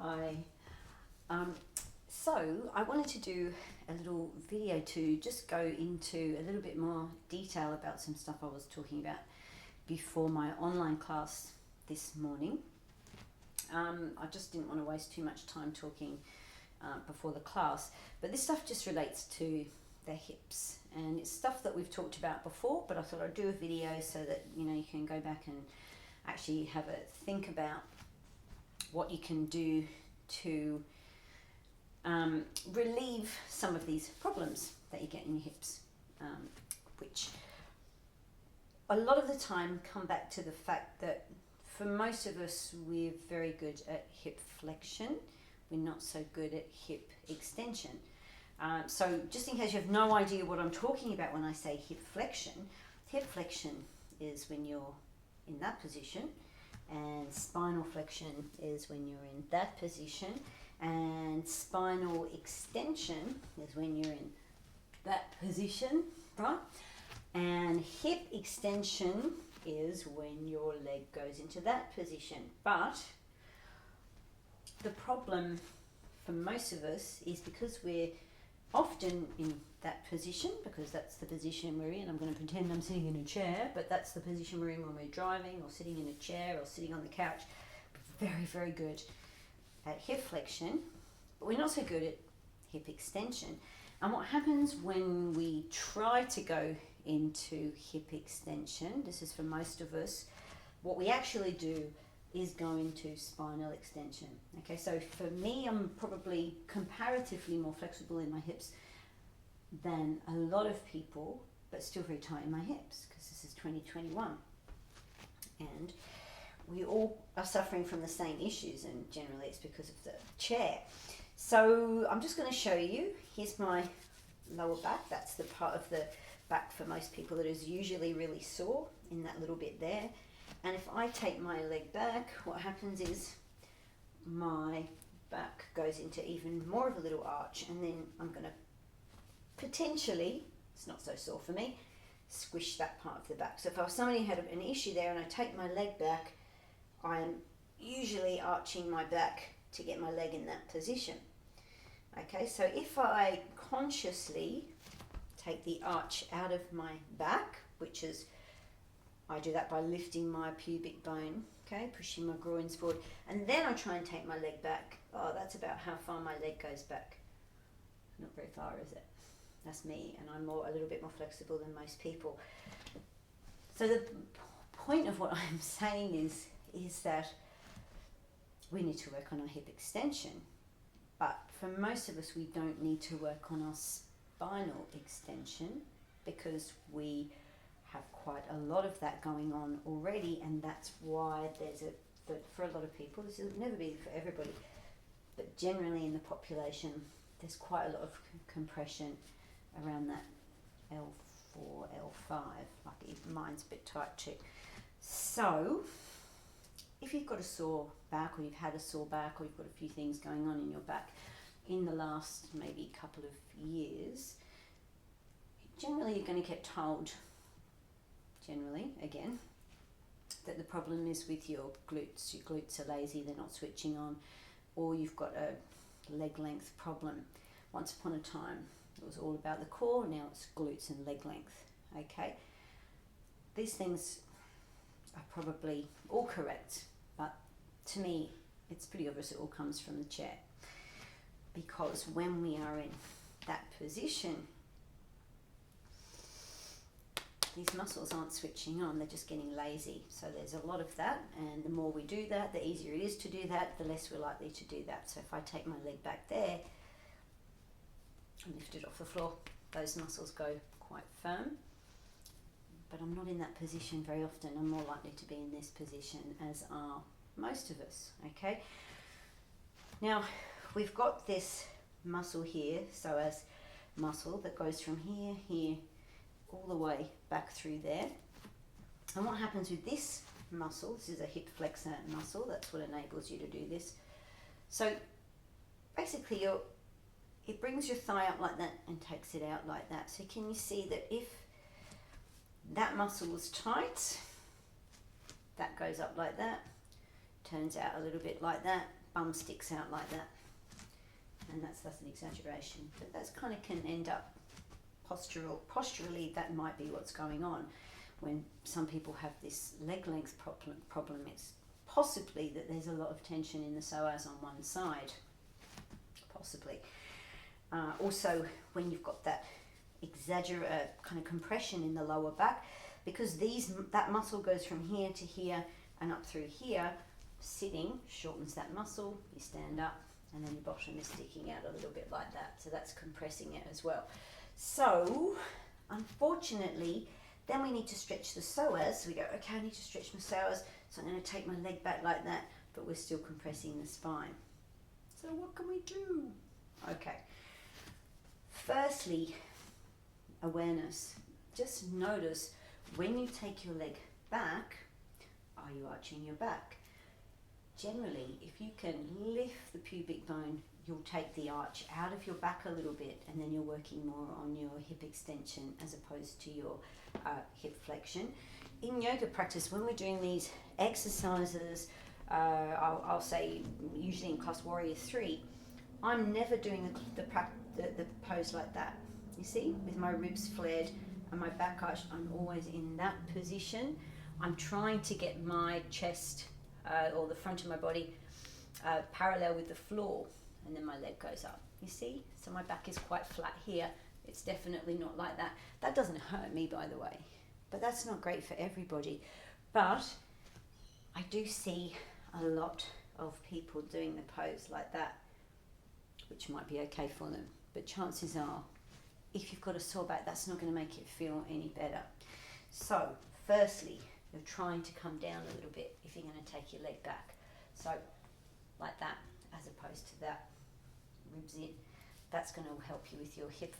Hi. So I wanted to do a little video to just go into a little bit more detail about some stuff I was talking about before my online class this morning. I just didn't want to waste too much time talking before the class, but this stuff just relates to the hips, and it's stuff that we've talked about before, but I thought I'd do a video so that you can go back and actually have a think about what you can do to relieve some of these problems that you get in your hips, which a lot of the time come back to the fact that for most of us we're very good at hip flexion, we're not so good at hip extension. So just in case you have no idea what I'm talking about when I say hip flexion is when you're in that position, and spinal flexion is when you're in that position, and spinal extension is when you're in that position, right? And hip extension is when your leg goes into that position. But the problem for most of us is because we're often in that position, because that's the position we're in. I'm going to pretend I'm sitting in a chair, but that's the position we're in when we're driving, or sitting in a chair, or sitting on the couch. Very, very good at hip flexion, but we're not so good at hip extension. And what happens when we try to go into hip extension, this is for most of us, what we actually do is go into spinal extension. Okay, so for me, I'm probably comparatively more flexible in my hips than a lot of people, but still very tight in my hips, because this is 2021. And we all are suffering from the same issues, and generally it's because of the chair. So I'm just going to show you. Here's my lower back. That's the part of the back for most people that is usually really sore, in that little bit there. And if I take my leg back, what happens is my back goes into even more of a little arch, and then I'm going to potentially, it's not so sore for me, squish that part of the back. So if I was somebody who had an issue there and I take my leg back, I'm usually arching my back to get my leg in that position. Okay, so if I consciously take the arch out of my back, which is, I do that by lifting my pubic bone, okay, pushing my groins forward, and then I try and take my leg back. Oh, that's about how far my leg goes back. Not very far, is it? That's me, and I'm a little bit more flexible than most people. So the point of what I'm saying is that we need to work on our hip extension, but for most of us we don't need to work on our spinal extension, because we have quite a lot of that going on already, and that's why for a lot of people, this will never be for everybody, but generally in the population there's quite a lot of compression around that L4, L5, like mine's a bit tight too. So if you've got a sore back, or you've had a sore back, or you've got a few things going on in your back in the last maybe couple of years, generally you're going to get told, again, that the problem is with your glutes. Your glutes are lazy, they're not switching on, or you've got a leg length problem. Once upon a time it was all about the core, now it's glutes and leg length. Okay, these things are probably all correct, but to me it's pretty obvious it all comes from the chair, because when we are in that position, these muscles aren't switching on, they're just getting lazy. So there's a lot of that, and the more we do that, the easier it is to do that, the less we're likely to do that. So if I take my leg back there and lift it off the floor, those muscles go quite firm, but I'm not in that position very often. I'm more likely to be in this position, as are most of us. Okay, now we've got this muscle here, so as muscle that goes from here all the way back through there. And what happens with this muscle, this is a hip flexor muscle, that's what enables you to do this. So basically it brings your thigh up like that and takes it out like that. So can you see that if that muscle was tight, that goes up like that, turns out a little bit like that, bum sticks out like that. And that's an exaggeration, but that's kind of can end up posturally, that might be what's going on. When some people have this leg length problem, it's possibly that there's a lot of tension in the psoas on one side, possibly. Also, when you've got that kind of compression in the lower back, because that muscle goes from here to here and up through here, sitting shortens that muscle, you stand up, and then your bottom is sticking out a little bit like that, so that's compressing it as well. So, unfortunately, then we need to stretch the psoas. So we go, okay, I need to stretch my psoas, so I'm going to take my leg back like that, but we're still compressing the spine. So what can we do? Okay. Firstly, awareness. Just notice when you take your leg back, are you arching your back? Generally, if you can lift the pubic bone, you'll take the arch out of your back a little bit, and then you're working more on your hip extension as opposed to your hip flexion. In yoga practice, when we're doing these exercises, I'll say usually in class warrior 3, I'm never doing the pose like that. You see, with my ribs flared and my back arched, I'm always in that position. I'm trying to get my chest or the front of my body parallel with the floor, and then my leg goes up. You see? So my back is quite flat here. It's definitely not like that. That doesn't hurt me, by the way, but that's not great for everybody. But I do see a lot of people doing the pose like that, which might be okay for them, but chances are, if you've got a sore back, that's not going to make it feel any better. So, firstly, you're trying to come down a little bit if you're going to take your leg back. So, like that, as opposed to that, ribs in. That's going to help you with your hip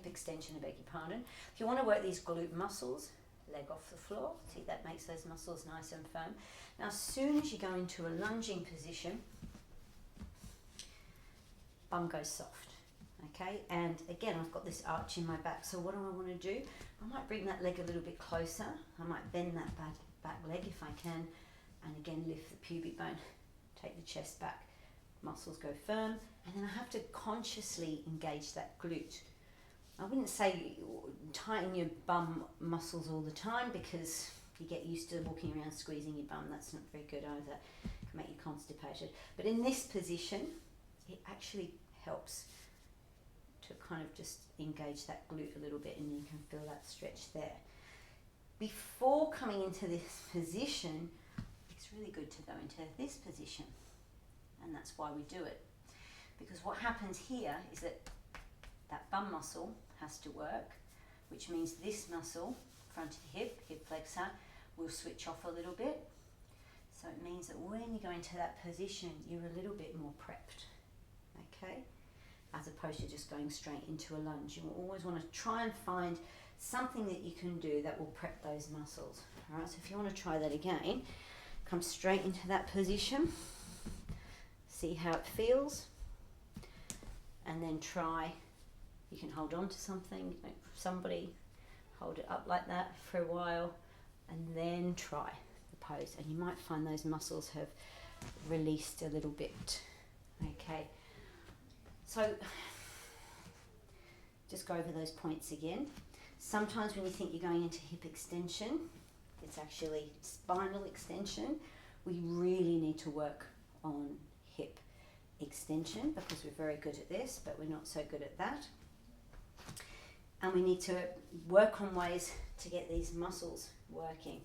extension, I beg your pardon. If you want to work these glute muscles, leg off the floor. See, that makes those muscles nice and firm. Now, as soon as you go into a lunging position, bum goes soft. Okay, and again, I've got this arch in my back, so what do I want to do? I might bring that leg a little bit closer. I might bend that back leg if I can, and again, lift the pubic bone, take the chest back, muscles go firm, and then I have to consciously engage that glute. I wouldn't say tighten your bum muscles all the time, because you get used to walking around squeezing your bum. That's not very good either. It can make you constipated. But in this position, it actually helps to kind of just engage that glute a little bit, and you can feel that stretch there. Before coming into this position, it's really good to go into this position, and that's why we do it. Because what happens here is that bum muscle has to work, which means this muscle, front of the hip flexor, will switch off a little bit. So it means that when you go into that position, you're a little bit more prepped, okay? As opposed to just going straight into a lunge. You will always want to try and find something that you can do that will prep those muscles. All right, so if you want to try that again, come straight into that position, see how it feels, and then try. You can hold on to something, somebody, hold it up like that for a while, and then try the pose. And you might find those muscles have released a little bit. Okay. So, just go over those points again. Sometimes when you think you're going into hip extension, it's actually spinal extension. We really need to work on hip extension, because we're very good at this, but we're not so good at that. And we need to work on ways to get these muscles working.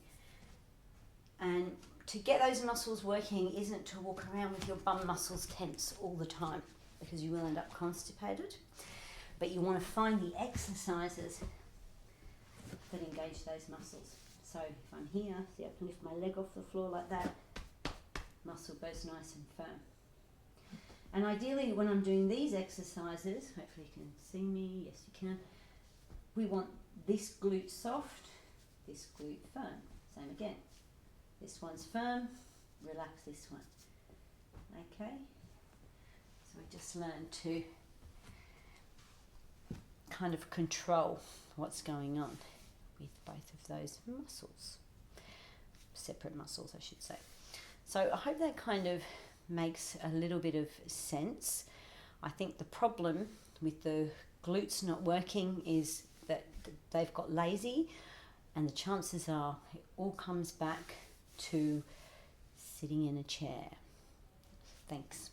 And to get those muscles working isn't to walk around with your bum muscles tense all the time, because you will end up constipated. But you want to find the exercises that engage those muscles. So if I'm here, see, I can lift my leg off the floor like that, muscle goes nice and firm. And ideally, when I'm doing these exercises, hopefully you can see me, yes you can, we want this glute soft, this glute firm. Same again. This one's firm, relax this one. Okay? So we just learn to kind of control what's going on with both of those muscles. Separate muscles, I should say. So I hope that kind of makes a little bit of sense. I think the problem with the glutes not working is that they've got lazy, and the chances are it all comes back to sitting in a chair. Thanks.